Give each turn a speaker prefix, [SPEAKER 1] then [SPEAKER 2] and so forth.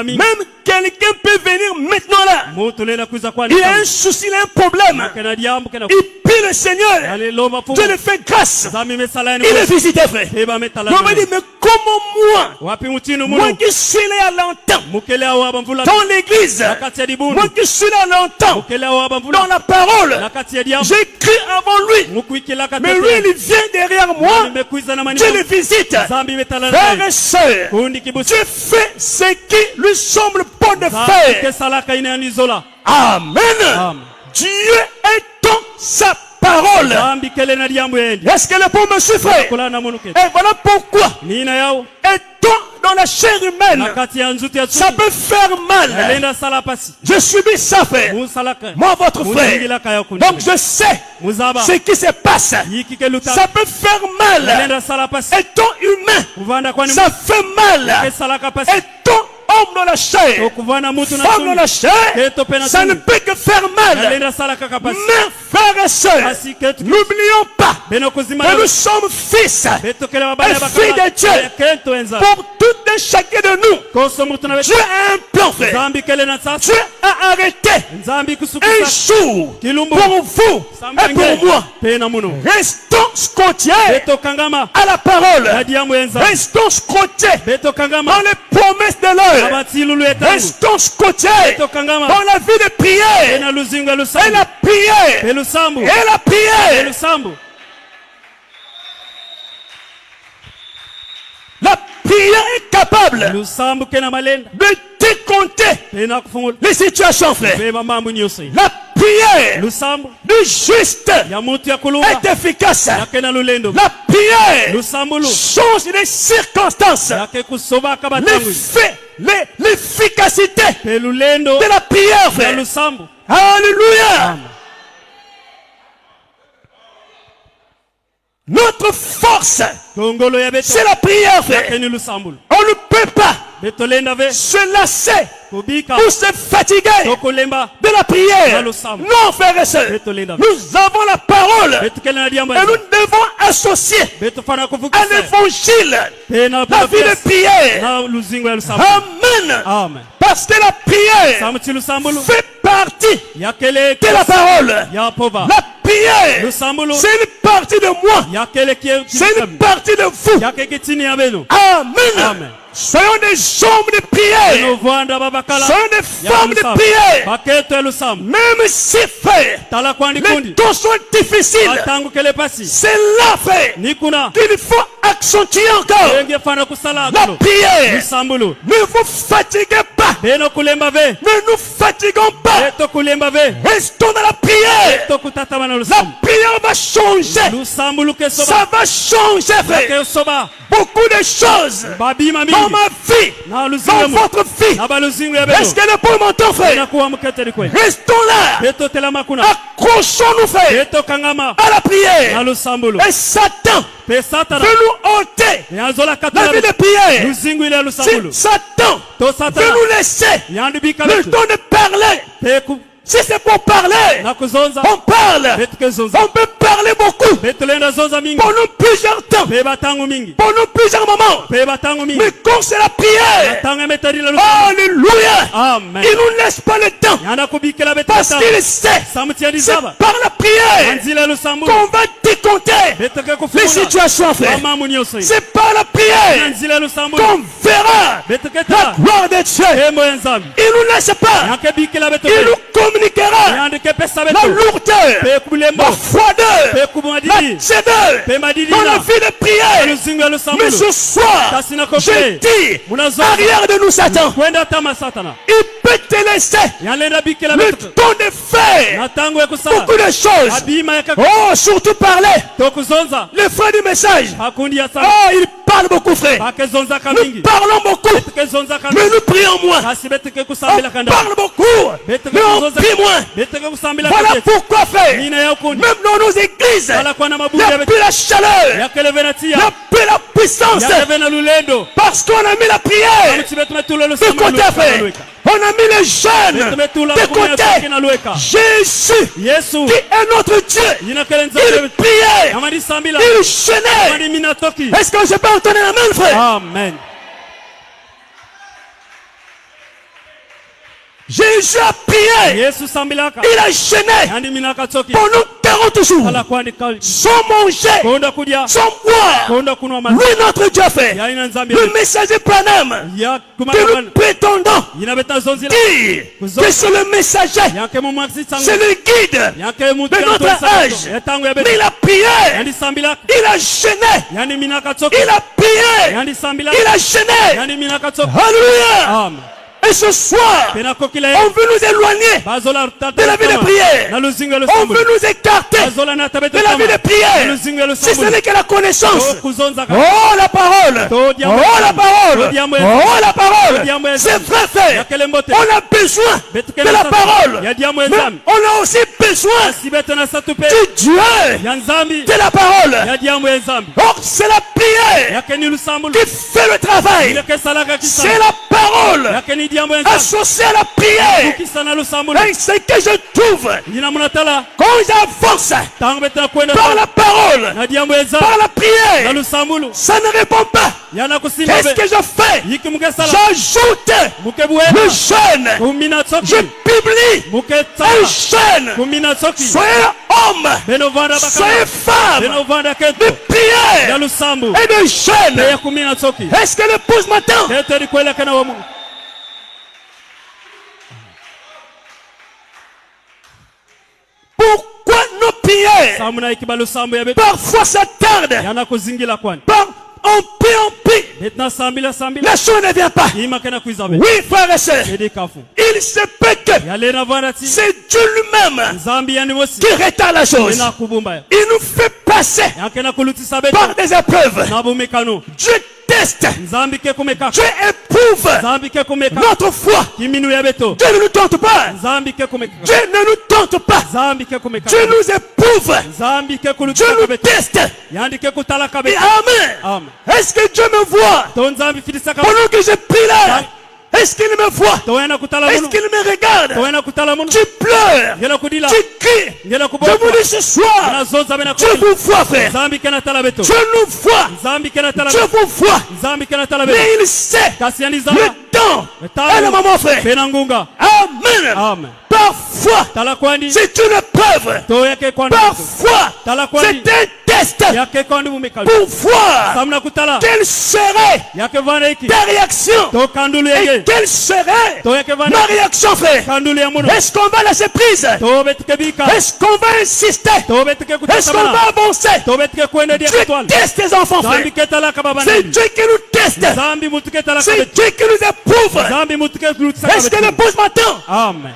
[SPEAKER 1] Même quelqu'un peut venir maintenant là. Il a un souci, il a un problème. Il prie le Seigneur. Dieu le fait grâce. Il est visité, frère. On va dire, mais comment moi qui suis là il y a longtemps, dans l'église, moi qui suis là longtemps, dans la parole, j'ai cru avant lui. Mais lui, il vient derrière moi. Dieu le visite. Frères et sœurs, Dieu fait ce qui lui semble bon de faire. Amen. Dieu est dans sa parole. Est-ce qu'elle est pour me suivre? Et voilà pourquoi. Étant dans la chair humaine, ça peut faire mal. Je subis ça, frère. Moi, votre frère. Donc je sais ce qui se passe. Ça peut faire mal. Étant humain, ça fait mal. Étant homme dans la chair, femme dans la chair, ça ne peut que faire mal. Mais frères et sœurs, n'oublions pas que nous sommes fils et filles de Dieu. Pour tout et chacun de nous, Dieu a un plan, frère. Dieu a arrêté un jour pour vous et pour moi. Restons scotchés à la parole. Restons scotchés dans les promesses de l'heure. Restons scotchés dans la vie de prière. Et la prière. Et la prière. La prière est capable de décompter les situations, frère. La prière du juste est efficace. La prière change les circonstances. L'efficacité de la prière, frère. Alléluia. Notre force, c'est la prière, frère. On ne peut pas se lasser ou se fatiguer de la prière. Non, frères et sœurs. Nous avons la parole et nous devons associer à l'évangile la vie de prière. Amen. Parce que la prière fait partie de la parole. La prière, c'est une partie de moi. C'est une partie de vous. Amen. Soyons des hommes de prière. Soyons des femmes de prière. Même si, frère, les temps sont difficiles, c'est là, frère, qu'il faut accentuer encore la prière. Ne vous fatiguez pas. Ne nous fatiguons pas. Restons dans la prière. La prière va changer. Ça va changer, frère. Beaucoup de choses dans ma vie, dans votre vie. Est-ce qu'elle est pour mon temps, frère? Restons là. Accrochons-nous, frère, à la prière. Et Satan veut nous ôter la vie de prière. Si Satan veut nous laisser le temps de parler, si c'est pour parler, on parle. On peut parler beaucoup. Pendant plusieurs temps. Pendant plusieurs moments. Mais quand c'est la prière, alléluia, il ne nous laisse pas le temps. Parce qu'il sait, c'est par la prière qu'on va décompter les situations, frère. C'est par la prière qu'on verra la gloire de Dieu. Il ne nous laisse pas. Il nous communiquera la lourdeur, la froideur, la tiédeur dans la vie de prière. Mais ce soir, je dis, arrière de nous Satan, il peut te laisser le temps de faire beaucoup de choses. Oh, surtout parler. Le frère du message, oh, il parle beaucoup, frère. Nous parlons beaucoup, mais nous prions moins. On parle beaucoup, mais on prie moins. Voilà pourquoi, frère, même dans nos églises, il n'y a plus la chaleur, il n'y a plus la puissance, parce qu'on a mis la prière de côté, frère. On a mis les jeunes de côté. Jésus, qui est notre Dieu, il priait, il jeûnait. Est-ce que je peux entendre la main, frère?
[SPEAKER 2] Amen.
[SPEAKER 1] Jésus a prié. Il a gêné pendant 40 jours. Sans manger, sans boire. Lui, notre Dieu fait. Le messager Branham, que nous prétendons dire que c'est le messager, c'est le guide de notre âge. Mais il a prié. Il a gêné. Il a prié. Il a gêné. Alléluia. Et ce soir, on veut nous éloigner de la vie de prière. On veut nous écarter de la vie de prière. Si ce n'est que la connaissance. Oh la parole. Oh la parole. Oh la parole. C'est vrai, frère. On a besoin de la parole. Mais on a aussi besoin du Dieu de la parole. Or, c'est la prière qui fait le travail. C'est la parole associé à la prière. Et c'est que je trouve quand j'avance par la parole, par la prière, ça ne répond pas. Qu'est-ce que je fais? J'ajoute le jeûne. Je publie un jeûne. Soyez hommes, soyez femmes de prière et de jeûne. Est-ce que l'épouse m'attend? Pourquoi nos prières parfois ça tarde? On prie. La chose ne vient pas. Oui, frères et sœurs, il se peut que c'est Dieu lui-même qui retarde la chose. Il nous fait passer par des épreuves. Dieu teste. Dieu éprouve notre foi. Dieu ne nous tente pas. Dieu ne nous tente pas. Dieu nous éprouve. Dieu nous teste. Et amen. Est-ce que Dieu me voit pendant que je prie là? Est-ce qu'il me voit? Est-ce qu'il me regarde? Tu pleures, tu cries. Je vous dis ce soir, Dieu vous voit, frère. Dieu nous voit. Dieu vous voit. Mais il sait le temps et le moment, frère. Amen. Parfois, c'est une épreuve. Parfois, c'est un test pour voir quelle serait ta réaction et quelle serait ma réaction, frère. Est-ce qu'on va lâcher prise? Est-ce qu'on va insister? Est-ce qu'on va avancer? Dieu teste tes enfants, frère. C'est Dieu qui nous teste. C'est Dieu qui nous éprouve. Est-ce que l'épouse m'attend?
[SPEAKER 2] Amen.